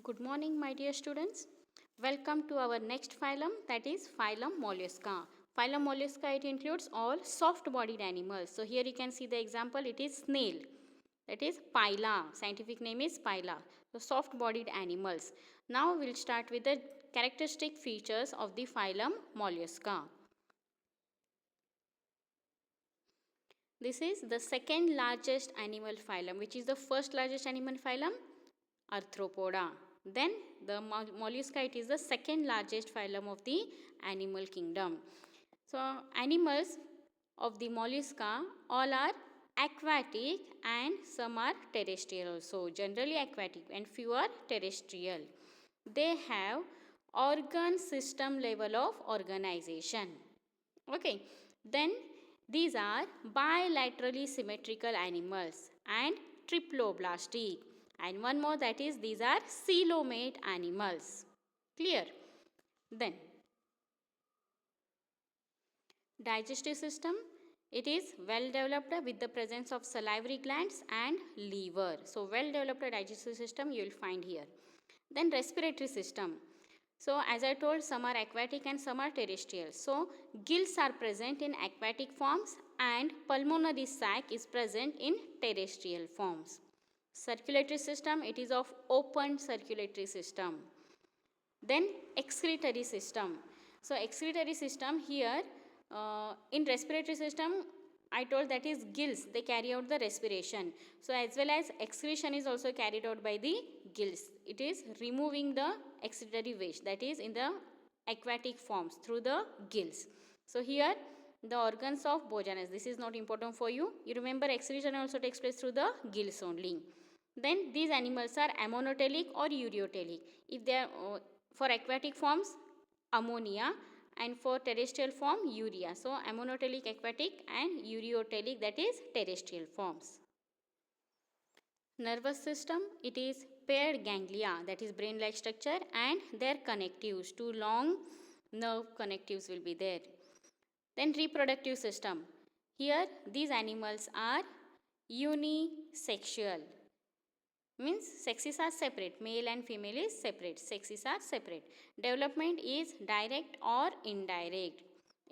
Good morning, my dear students. Welcome to our next phylum, that is phylum Mollusca. Phylum Mollusca, it includes all soft-bodied animals. So here you can see the example, it is snail. That is Pila. Scientific name is Pila. So soft-bodied animals. Now we'll start with the characteristic features of the phylum Mollusca. This is the second largest animal phylum. Which is the first largest animal phylum? Arthropoda. Then the mollusca, it is the second largest phylum of the animal kingdom. So animals of the mollusca all are aquatic and some are terrestrial also. Generally aquatic and few are terrestrial. They have organ system level of organization. Okay. Then these are bilaterally symmetrical animals and triploblastic. And one more, that is these are coelomate animals. Clear? Then digestive system, it is well developed with the presence of salivary glands and liver. So well developed digestive system you will find here. Then respiratory system. So as I told, some are aquatic and some are terrestrial. So gills are present in aquatic forms and pulmonary sac is present in terrestrial forms. Circulatory system, it is of open circulatory system. Then excretory system. So excretory system here in respiratory system I told that is gills, they carry out the respiration. So as well as excretion is also carried out by the gills. It is removing the excretory waste, that is in the aquatic forms through the gills. So here the organs of Bojanus, this is not important for you. You remember excretion also takes place through the gills only. Then these animals are ammonotelic or ureotelic. If they are for aquatic forms, ammonia, and for terrestrial form, urea. So ammonotelic aquatic and ureotelic, that is terrestrial forms. Nervous system, it is paired ganglia, that is brain-like structure, and their connectives, two long nerve connectives will be there. Then reproductive system. Here these animals are unisexual. Means sexes are separate, male and female is separate, sexes are separate. Development is direct or indirect.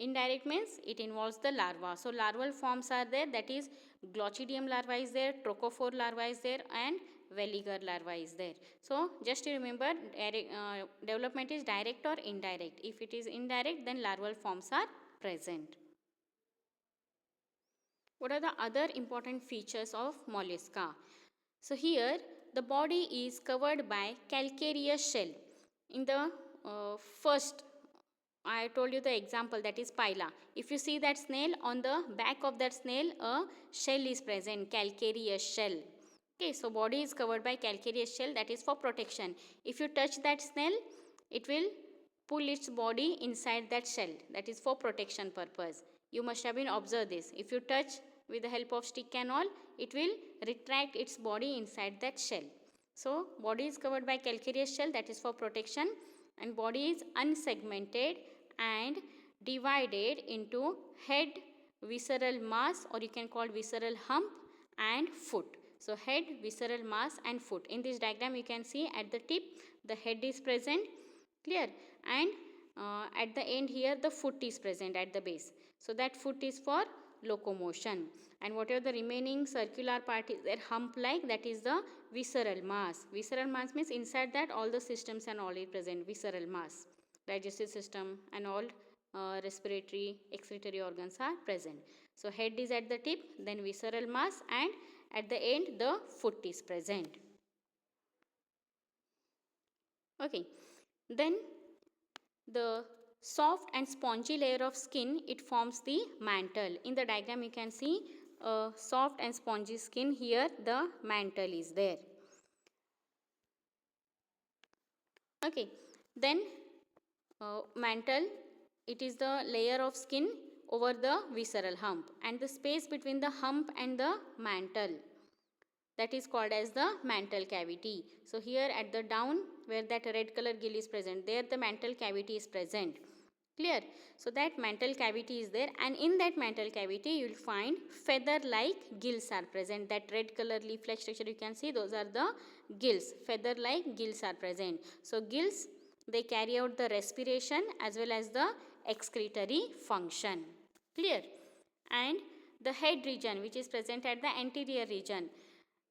Indirect means it involves the larva. So larval forms are there, that is Glochidium larva is there, Trochophore larva is there, and Veliger larva is there. So just to remember, development is direct or indirect. If it is indirect, then larval forms are present. What are the other important features of mollusca? So here the body is covered by calcareous shell. In the first, I told you the example, that is Pila. If you see that snail, on the back of that snail a shell is present, calcareous shell. Okay, so body is covered by calcareous shell, that is for protection. If you touch that snail, it will pull its body inside that shell, that is for protection purpose. You must have been observed this. If you touch with the help of stick and all, it will retract its body inside that shell. So body is covered by calcareous shell, that is for protection, and body is unsegmented and divided into head, visceral mass, or you can call visceral hump, and foot. So head, visceral mass, and foot. In this diagram you can see at the tip the head is present, clear, and at the end here the foot is present at the base. So that foot is for locomotion, and whatever the remaining circular part is there hump like, that is the visceral mass. Visceral mass means inside that all the systems and all is present, visceral mass. Digestive system and all respiratory, excretory organs are present. So head is at the tip, then visceral mass, and at the end the foot is present. Okay, then the soft and spongy layer of skin, it forms the mantle. In the diagram you can see a soft and spongy skin, here the mantle is there. Okay, then mantle, it is the layer of skin over the visceral hump, and the space between the hump and the mantle, that is called as the mantle cavity. So here at the down where that red color gill is present, there the mantle cavity is present. Clear? So that mantle cavity is there, and in that mantle cavity you will find feather like gills are present. That red color leaf-like structure you can see, those are the gills. Feather like gills are present. So gills, they carry out the respiration as well as the excretory function. Clear? And the head region, which is present at the anterior region.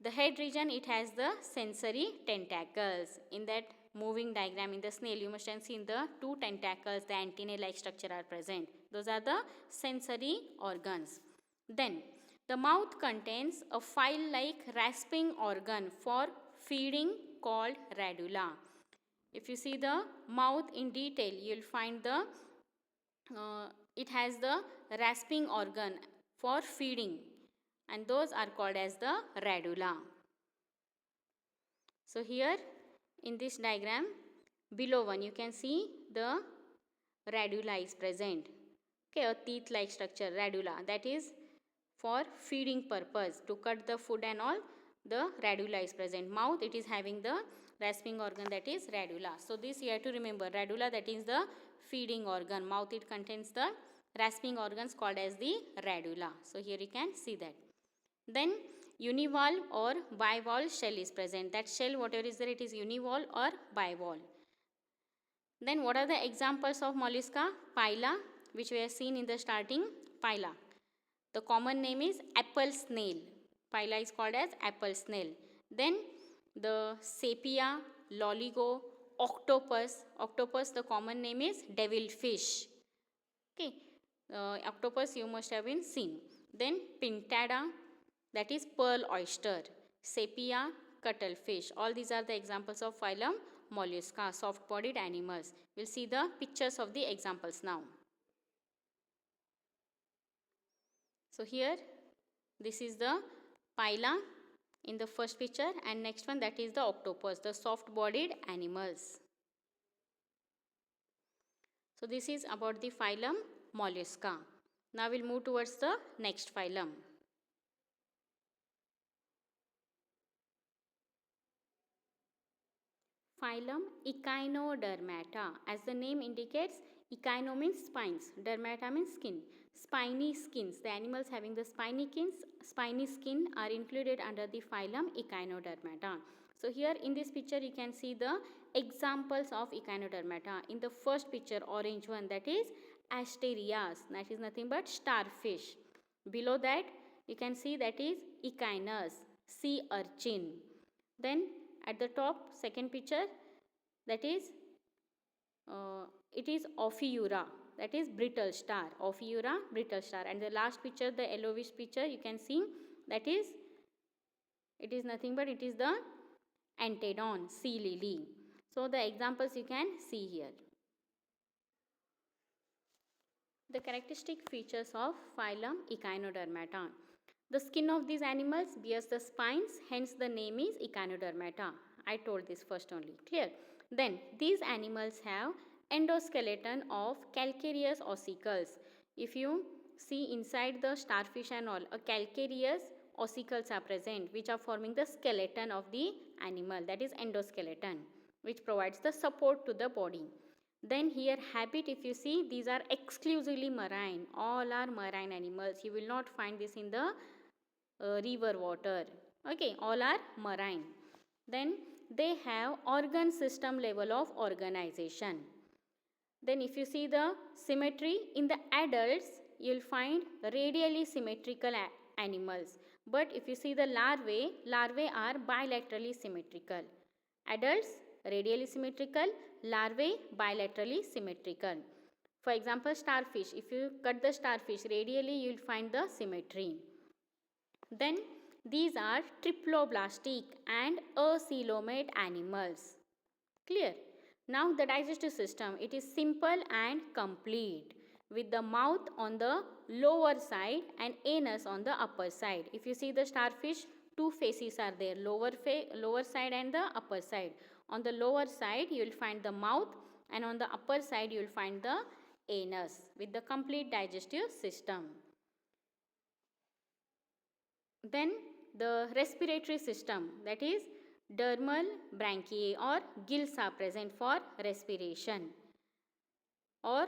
The head region, it has the sensory tentacles. In that moving diagram in the snail, you must have seen the two tentacles, the antennae-like structure are present. Those are the sensory organs. Then, the mouth contains a file-like rasping organ for feeding called radula. If you see the mouth in detail, you will find the it has the rasping organ for feeding, and those are called as the radula. So here in this diagram below one you can see the radula is present. Okay, a teeth like structure, radula, that is for feeding purpose, to cut the food and all, the radula is present. Mouth, it is having the rasping organ, that is radula. So this you have to remember, radula, that is the feeding organ. Mouth, it contains the rasping organs called as the radula. So here you can see that. Then univalve or bivalve shell is present. That shell, whatever is there, it is univalve or bivalve. Then what are the examples of mollusca? Phyla, which we have seen in the starting, phyla. The common name is apple snail. Phyla is called as apple snail. Then the sepia, loligo, octopus. Octopus, the common name is devilfish. Okay, octopus you must have been seen. Then pintada, that is pearl oyster. Sepia, cuttlefish. All these are the examples of phylum Mollusca, soft-bodied animals. We'll see the pictures of the examples now. So here, this is the phyla in the first picture, and next one, that is the octopus, the soft-bodied animals. So this is about the phylum Mollusca. Now we'll move towards the next phylum. Phylum Echinodermata. As the name indicates, echino means spines, dermata means skin. Spiny skins, the animals having the spiny skin are included under the phylum Echinodermata. So here in this picture you can see the examples of Echinodermata. In the first picture, orange one, that is Asterias, that is nothing but starfish. Below that you can see that is Echinus, sea urchin. Then at the top, second picture, that is it is Ophiura, that is brittle star, Ophiura brittle star. And the last picture, the yellowish picture, you can see that is, it is nothing but it is the Antedon, sea lily. So the examples you can see here. The characteristic features of phylum Echinodermata. The skin of these animals bears the spines, hence the name is Echinodermata. I told this first only. Clear? Then these animals have endoskeleton of calcareous ossicles. If you see inside the starfish and all, a calcareous ossicles are present, which are forming the skeleton of the animal, that is endoskeleton, which provides the support to the body. Then here habit, if you see, these are exclusively marine. All are marine animals. You will not find this in the river water. Okay, all are marine. Then they have organ system level of organization. Then if you see the symmetry, in the adults you will find radially symmetrical animals. But if you see the larvae are bilaterally symmetrical. Adults radially symmetrical, larvae bilaterally symmetrical. For example, starfish, if you cut the starfish radially, you will find the symmetry. Then these are triploblastic and acoelomate animals. Clear? Now the digestive system, it is simple and complete, with the mouth on the lower side and anus on the upper side. If you see the starfish, two faces are there, lower side and the upper side. On the lower side you will find the mouth, and on the upper side you will find the anus with the complete digestive system. Then the respiratory system, that is dermal branchiae or gills are present for respiration, or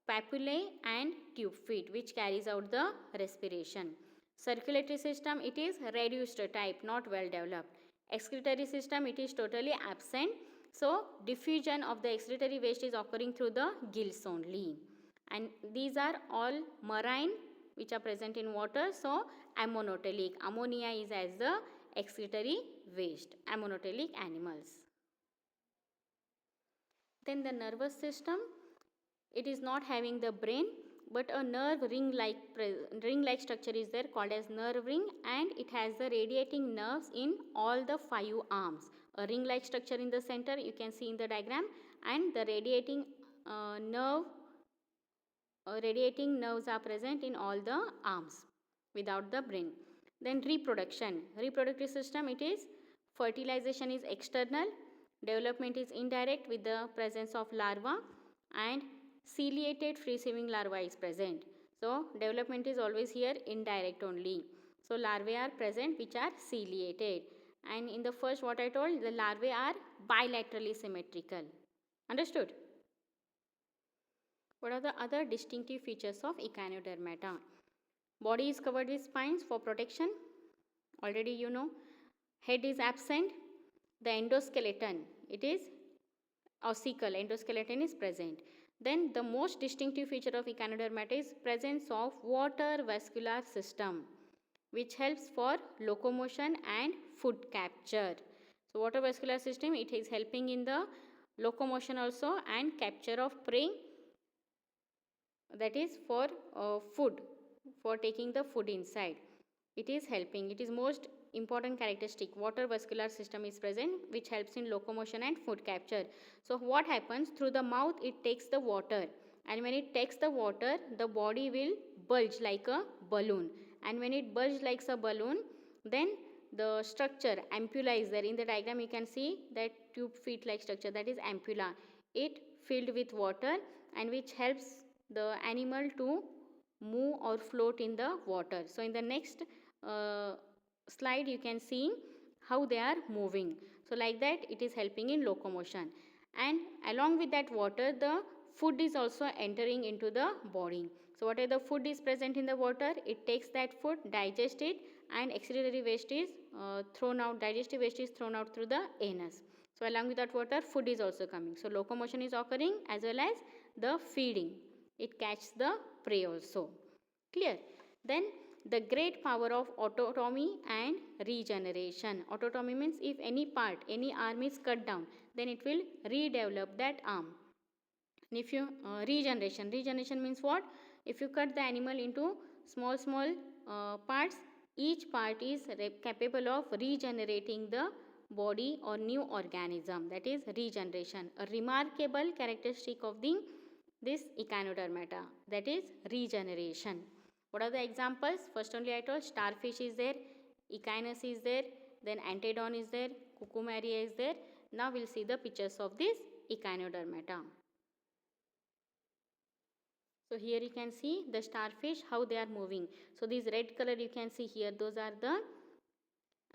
papillae and tube feet, which carries out the respiration. Circulatory system, it is reduced type, not well developed. Excretory system, it is totally absent. So diffusion of the excretory waste is occurring through the gills only. And these are all marine, which are present in water. So ammonotelic, ammonia is as the excretory waste, ammonotelic animals. Then the nervous system, it is not having the brain, but a nerve ring-like structure is there called as nerve ring, and it has the radiating nerves in all the 5 arms. A ring-like structure in the center, you can see in the diagram, and the radiating nerves are present in all the arms without the brain. Then reproductive system, it is fertilization is external, development is indirect with the presence of larva, and ciliated free swimming larva is present. So development is always here indirect only. So larvae are present which are ciliated, and in the first what I told, the larvae are bilaterally symmetrical. Understood? What are the other distinctive features of Echinodermata? Body is covered with spines for protection. Already you know. Head is absent. The endoskeleton, it is ossicle, endoskeleton is present. Then the most distinctive feature of Echinodermata is presence of water vascular system, which helps for locomotion and food capture. So water vascular system, it is helping in the locomotion also and capture of prey, that is for food, for taking the food inside. It is helping. It is most important characteristic. Water vascular system is present which helps in locomotion and food capture. So what happens? Through the mouth it takes the water, and when it takes the water, the body will bulge like a balloon, and when it bulges like a balloon, then the structure ampulla is there. In the diagram you can see that tube feet like structure, that is ampulla. It filled with water and which helps the animal to move or float in the water. So in the next slide you can see how they are moving. So like that it is helping in locomotion, and along with that water the food is also entering into the body. So whatever the food is present in the water, it takes that food, digests it, and excretory waste is thrown out, digestive waste is thrown out through the anus. So along with that water, food is also coming. So locomotion is occurring as well as the feeding. It catches the prey also. Clear? Then the great power of autotomy and regeneration. Autotomy means if any part, any arm is cut down, then it will redevelop that arm. And if you regeneration means what? If you cut the animal into small parts, each part is capable of regenerating the body or new organism, that is regeneration. A remarkable characteristic of this Echinodermata, that is regeneration. What are the examples? First only I told starfish is there, Echinus is there, then Antedon is there, Cucumaria is there. Now we'll see the pictures of this Echinodermata. So here you can see the starfish, how they are moving. So this red color you can see here, those are the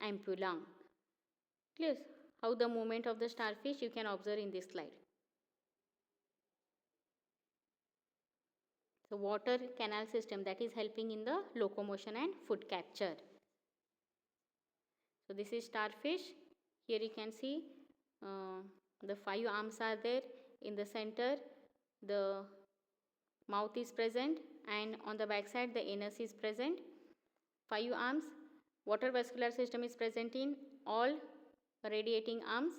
ampulla. Clear? How the movement of the starfish you can observe in this slide. The water canal system, that is helping in the locomotion and food capture. So this is starfish. Here you can see the 5 arms are there. In the center the mouth is present, and on the back side the anus is present. 5 arms. Water vascular system is present in all radiating arms,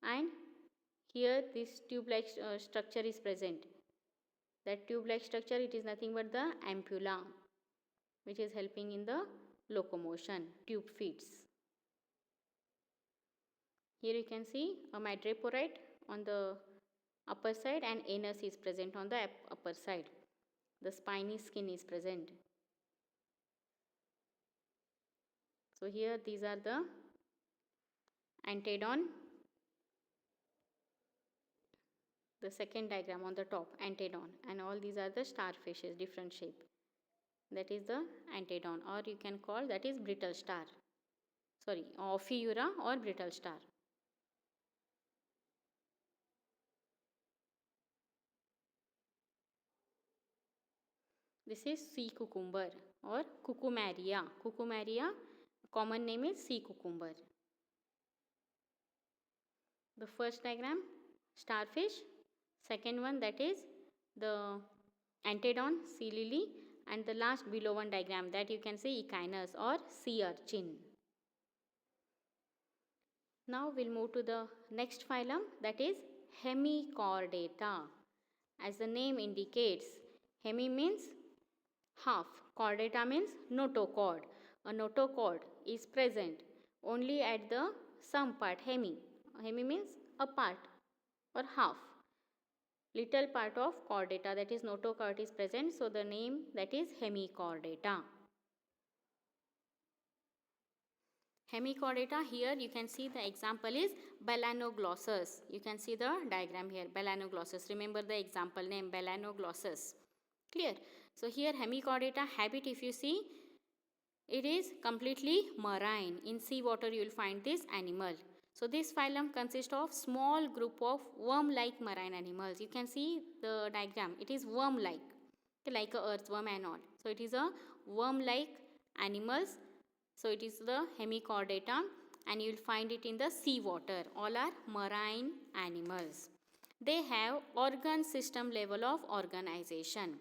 and here this tube-like structure is present. That tube-like structure, it is nothing but the ampulla, which is helping in the locomotion, tube feet. Here you can see a madreporite on the upper side, and anus is present on the upper side. The spiny skin is present. So here these are the Antedon. The second diagram on the top, Antedon, and all these are the starfishes, different shape. That is the Antedon, or you can call that is brittle star. Sorry, Ophiura or brittle star. This is sea cucumber or cucumaria. Cucumaria, common name is sea cucumber. The first diagram, starfish. Second one, that is the Antedon, sea lily. And the last below one diagram, that you can see echinus or sea urchin. Now we'll move to the next phylum, that is Hemichordata. As the name indicates, hemi means half, chordata means notochord. A notochord is present only at the some part, hemi. Hemi means a part or half. Little part of chordata, that is notochord, is present, so the name, that is Hemichordata. Hemichordata, here you can see the example is Balanoglossus. You can see the diagram here, Balanoglossus. Remember the example name, Balanoglossus. Clear? So here Hemichordata habit, if you see, it is completely marine. In sea water you will find this animal. So this phylum consists of small group of worm-like marine animals. You can see the diagram. It is worm-like, like a earthworm and all. So it is a worm-like animals. So it is the Hemichordata, and you will find it in the sea water. All are marine animals. They have organ system level of organization.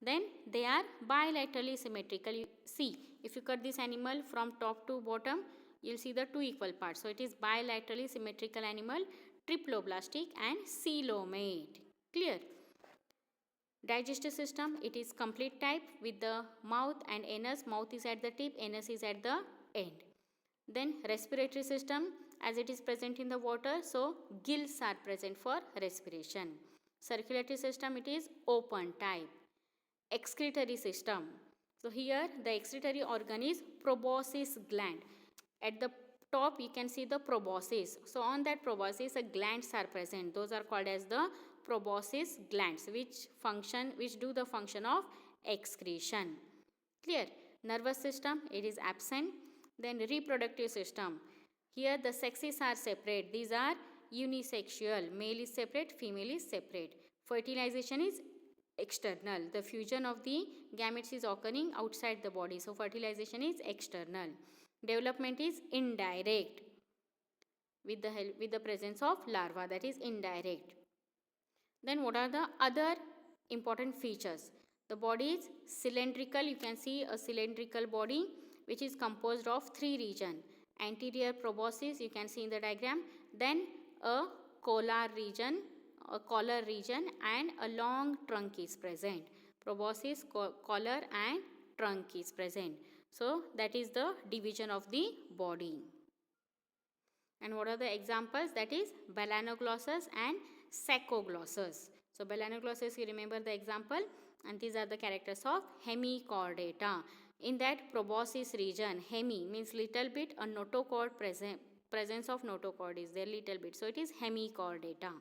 Then they are bilaterally symmetrical. You see, if you cut this animal from top to bottom, you will see the two equal parts. So it is bilaterally symmetrical animal, triploblastic and coelomate. Clear? Digestive system, it is complete type with the mouth and anus. Mouth is at the tip, anus is at the end. Then respiratory system, as it is present in the water, so gills are present for respiration. Circulatory system, it is open type. Excretory system, so here the excretory organ is proboscis gland. At the top you can see the proboscis. So on that proboscis the glands are present. Those are called as the proboscis glands, which do the function of excretion. Clear? Nervous system, it is absent. Then reproductive system, here the sexes are separate. These are unisexual. Male is separate, female is separate. Fertilization is external. The fusion of the gametes is occurring outside the body. So fertilization is external. Development is indirect with the presence of larva, that is indirect. Then what are the other important features? The body is cylindrical. You can see a cylindrical body which is composed of three regions. Anterior proboscis, you can see in the diagram. Then a collar region, and a long trunk is present. Proboscis, collar and trunk is present. So that is the division of the body. And what are the examples? That is Balanoglossus and Saccoglossus. So Balanoglossus, you remember the example, and these are the characters of Hemichordata. In that proboscis region, hemi means little bit, a notochord presence of notochord is there little bit. So it is Hemichordata.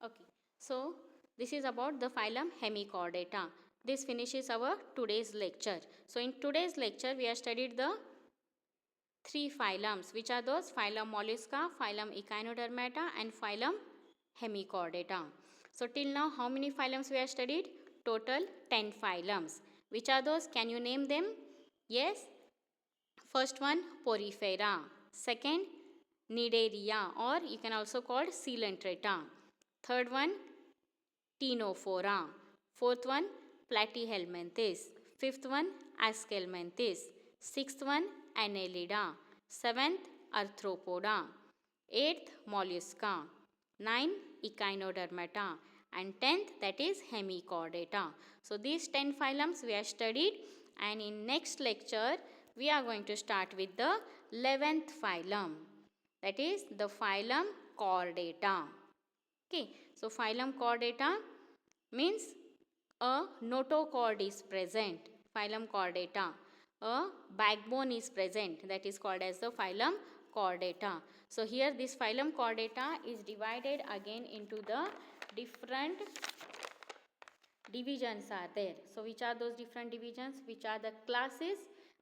Okay, so this is about the phylum Hemichordata. This finishes our today's lecture. So in today's lecture we have studied the three phylums. Which are those? Phylum Mollusca, phylum Echinodermata and phylum Hemichordata. So till now how many phylums we have studied? Total 10 phylums. Which are those? Can you name them? Yes. First one, Porifera. Second, Cnidaria, or you can also call Coelenterata. Third one, Ctenophora. Fourth one, Platyhelminthes. Fifth one, Aschelminthes. Sixth one, Annelida. Seventh, Arthropoda. Eighth, Mollusca. 9, Echinodermata. And 10th, that is Hemichordata. So these 10 phylums we have studied, and in next lecture we are going to start with the 11th phylum, that is the phylum Chordata. Okay, so phylum Chordata means a notochord is present. Phylum Chordata, a backbone is present, that is called as the phylum Chordata. So here this phylum Chordata is divided again into the different divisions are there. So which are those different divisions? Which are the classes?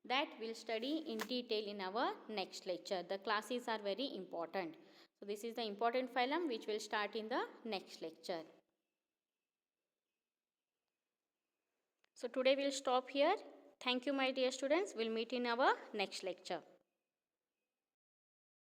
That we'll study in detail in our next lecture. The classes are very important. So this is the important phylum which will start in the next lecture. So today we'll stop here. Thank you, my dear students. We'll meet in our next lecture.